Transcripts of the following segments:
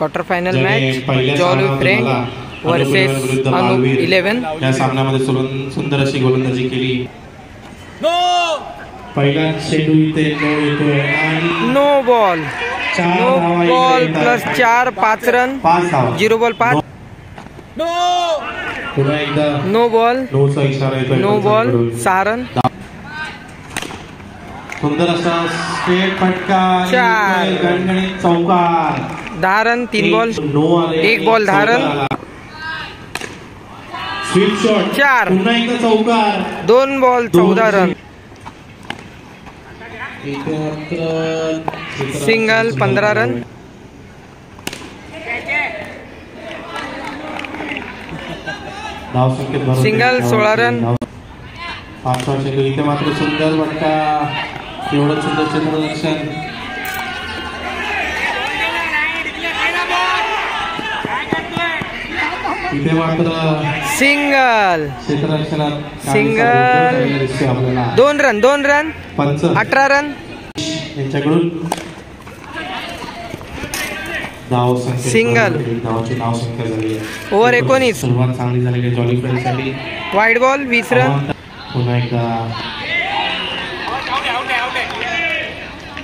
Quarter final match jolly friend versus Anoop 11. या सामन्यामध्ये सुंदर अशी गोलंदाजी केली. पहिला चेंडू इथे no ball plus 4 5 run 0 ball 5. पुन्हा एकदा नो बॉल 6 रन. सुंदर असा स्ट्रेट फटका 4 चौकार 10 run 3 ball 1 ball 10 run. Sweep shot 4 पुन्हा एकदा चौकार 2 ball 14 run. Single 15 run. Single 16 run. 5 चेंडू इथे मात्र सुंदर फटका. एवढं सुंदर क्षेत्ररक्षण. इथे मात्र सिंगल क्षेत्ररक्षणात सिंगल 2 रन 18 रन. यांच्याकडून धाव संख्या सिंगल धावाची धाव संख्या झाली आहे. ओव्हर 19. सुरुवात चांगली झालेली आहे जॉली फ्रेंडसाठी. Wide ball 20 run. पुन्हा एकदा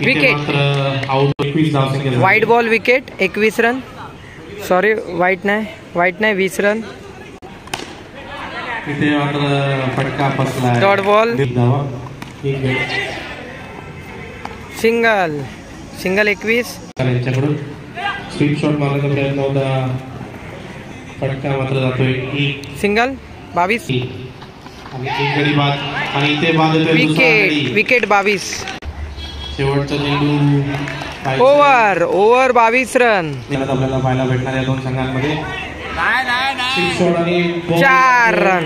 विकेट. आउट 21 धाव संख्या. Wide ball wicket 21 run. Sorry wide नाही 20 रन. इथे मात्र फटका फसला. Dot ball. सिंगल 21. यांच्याकडून स्वीप शॉट मारण्याचा प्रयत्न होता. फटका मात्र जातोय. सिंगल 22. आणि एक गडी बाद आणि इथे बाद होतोय विकेट 22. शेवटचा चेंडू ओव्हर 22 रन. आपल्याला पाहायला भेटणार या दोन संघांमध्ये. 4 run.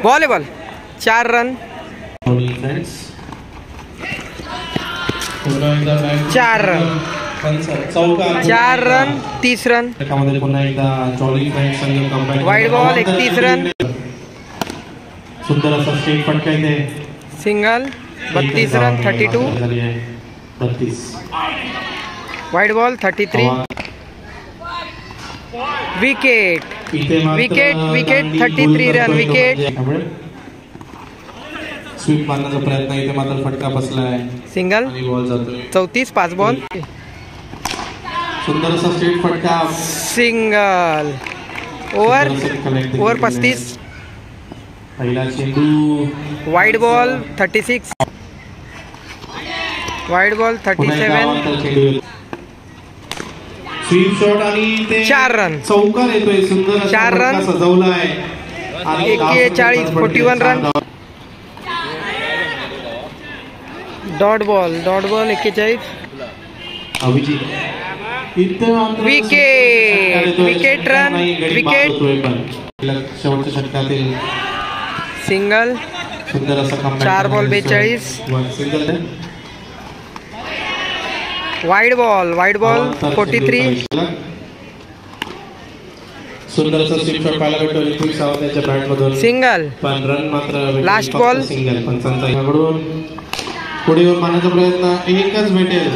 Ball 4 run. 4 run 4 run 30 run. पुन्हा एकदा जॉली फ्रेंड्स संघ कंबाईन. Wide ball 31 run. सुंदर असा स्ट्रेट फटका इथे. Single 32 run 32. 32. Wide ball 33. Wicket 33 run. Wicket. Sweep मारण्याचा प्रयत्न इथे मात्र फटका बसलाय. सिंगल आणि बॉल जातोय. 34 5 बॉल. सुंदर असा स्ट्रेट फटका. सिंगल. ओव्हर 35. पहिला चेंडू. Wide ball 36. Wide ball 37. Sweep shot आणि 4 रन. चौकार येतोय. सुंदर 4 रन सजवलाय. 41 41 run. Dot ball 41. Wicket run. Wicket. शेवटच्या षटकातील सिंगल. सुंदर असा 4 बॉल 42. Wide ball 43. सुंदर असा स्वीप शॉट पाहायला भेटतो ऋतिक सावंत यांच्या बॅटमधून. सिंगल. पण रन मात्र लास्ट बॉल. सिंगल. पंचांकडून पुढे येऊन मारण्याचा प्रयत्न. एकच भेटेल.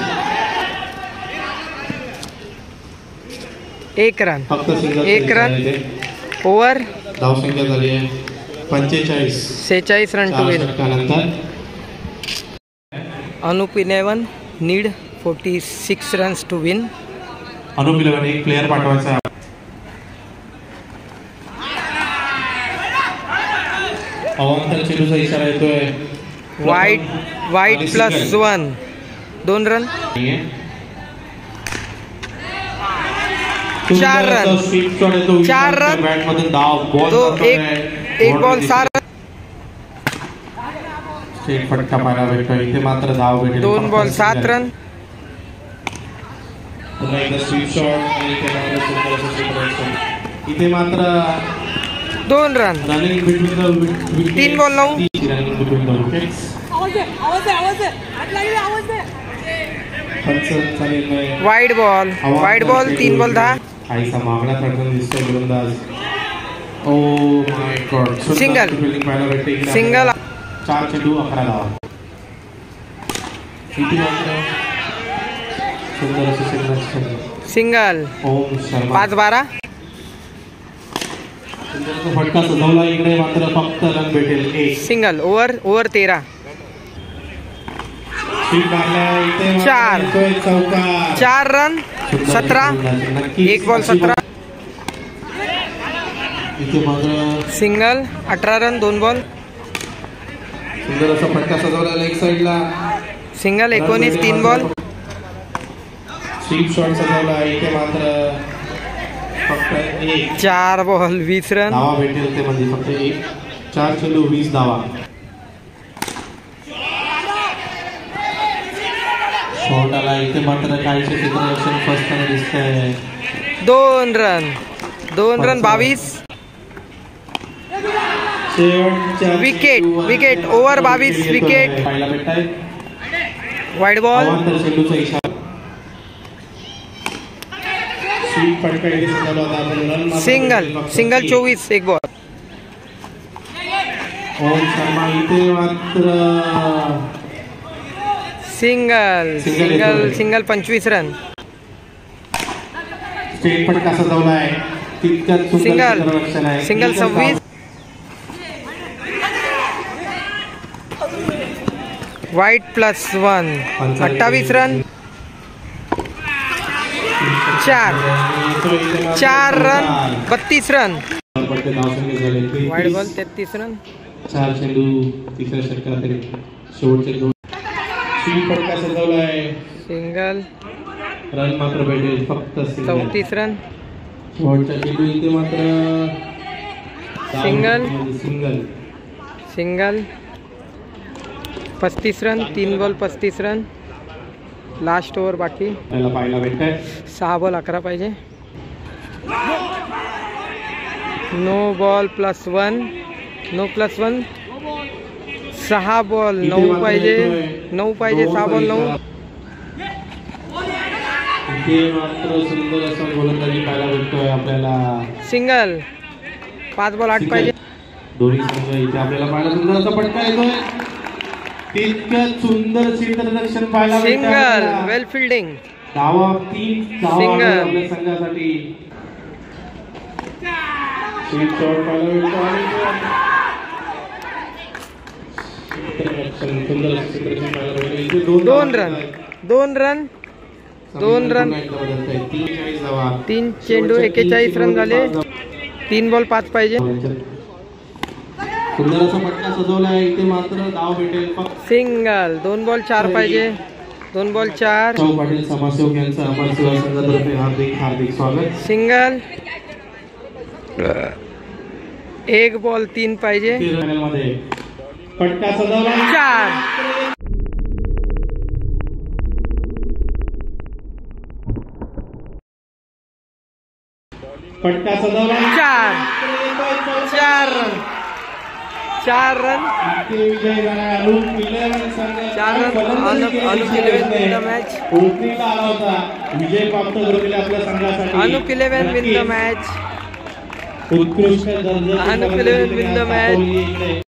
1 रन. फक्त सिंगल. 1 रन. ओव्हर धावसंख्या झाली आहे 46 run to win. Anoop 11 need 46 runs to win. Anoop 11 एक प्लेयर पाठवायचा. अवांतर चेंडूचा इशारा येतोय. Wide plus 1 2 run. 4 run. 4 run. बॅटमधून धाव. Ball 1 ball 6 run. स्ट्रेट फटका पाहायला भेटतोय. इथे मात्र धाव भेटेल. 2 बॉल 7 रन. पुन्हा एकदा स्वीप शॉट आणि इथे मात्र 2 run. Running between 3 ball 9. Running between the wickets. Wide ball 3 ball 10. आईचा मामला अडकून दिसतोय गोलंदाज. Oh my God. सिंगल. पाहायला भेटते. सिंगल. 4 चेंडू 11 धावा. सुंदर असं क्षेत्ररक्षण. सिंगल. ओम शर्मा 5-12. सुंदर असा फटका सजवला. इकडे मात्र फक्त रन भेटेल 1. सिंगल. ओव्हर 13. स्वीप मारला इथे मात्र 4. येतोय चौकार. 4 रन. 17. नक्कीच 1 बॉल 17. इथे मात्र सिंगल. 18 run 2 ball. सुंदर असा फटका सजवला लेग साईडला. सिंगल. 19 3 बॉल. स्वीप शॉट सजवला. इथे मात्र फक्त 1. 4 बॉल 20 रन. धावा भेटेल ते म्हणजे फक्त 1. 4 चेंडू 20 धावा. शॉट आला. इथे मात्र काहीचे क्षेत्ररक्षण फसताना दिसतंय. 2 रन. 2 रन 22. शेवटच्या विकेट. ओव्हर 22. विकेट. पाहायला भेटताय. Wide ball. अवांतर चेंडूचा इशारा. स्वीप फटका इथे सजवला होता. आपण रन मात्र सिंगल. भेटेल. Single 24 1 ball. ओम शर्मा इथे मात्र सिंगल. Single 25 run. स्ट्रेट फटका सजवला आहे. तितक्यात सुंदर सिंगल. क्षेत्ररक्षण आहे. सिंगल 26. वाईट +1 28 run. 4 run 32 run. Wide ball 33 run. 4 चेंडू तिसऱ्या षटकातील शेवटचे 2. स्वीप फटका सजवला आहे. सिंगल. रन मात्र भेटेल फक्त 34 रन. शेवटच्या चेंडू इथे मात्र single. Single 35 run. 3 ball 35 run. Last over बाकी. त्याला पाहायला भेटतंय. 6 बॉल 11 पाहिजे. No ball +1. नो +1. 6 बॉल 9 पाहिजे. 9 पाहिजे. 6 बॉल 9. इथे मात्र सुंदर असा गोलंदाजी पाहायला भेटतोय आपल्याला. सिंगल. 5 बॉल 8 पाहिजे. दोन्ही संघ इथे आपल्याला पाहायला सुंदर असा फटका येतोय. तितकं सुंदर क्षेत्ररक्षण पाहायला भेटतंय. सिंगल. वेल फिल्डिंग. धावा 3 धावा सिंगल. आपल्या संघासाठी. स्वीप शॉट पाहायला भेटतो आणि क्षेत्ररक्षण सुंदर असं क्षेत्ररक्षण पाहायला भेटतं. इथे 2 रन. 2 रन. 2 रन. 43 धावा. 3 चेंडू 41 रन झाले. 3 बॉल 5 पाहिजे. सुंदर असा फटका सजवला आहे. इथे मात्र धाव भेटेल फक्त. सिंगल. 2 बॉल 4 पाहिजे. 2 बॉल 4. चौ पाटील समाजसेवक यांचं अमर सेवा संघातर्फे हार्दिक स्वागत. सिंगल. 1 बॉल 3 पाहिजे. मध्ये फटका सजवला. 4. फटका सजवला. 4 रन. 4 रन. इथे विजय झाला. अनुप 11 संघ 4 run. Anup 11 win the match. ओपनिंगला आला होता. विजय प्राप्त करून आपल्या संघासाठी. Anup 11 win the match. उत्कृष्ट दर्जाचे अनुप 11 win the match.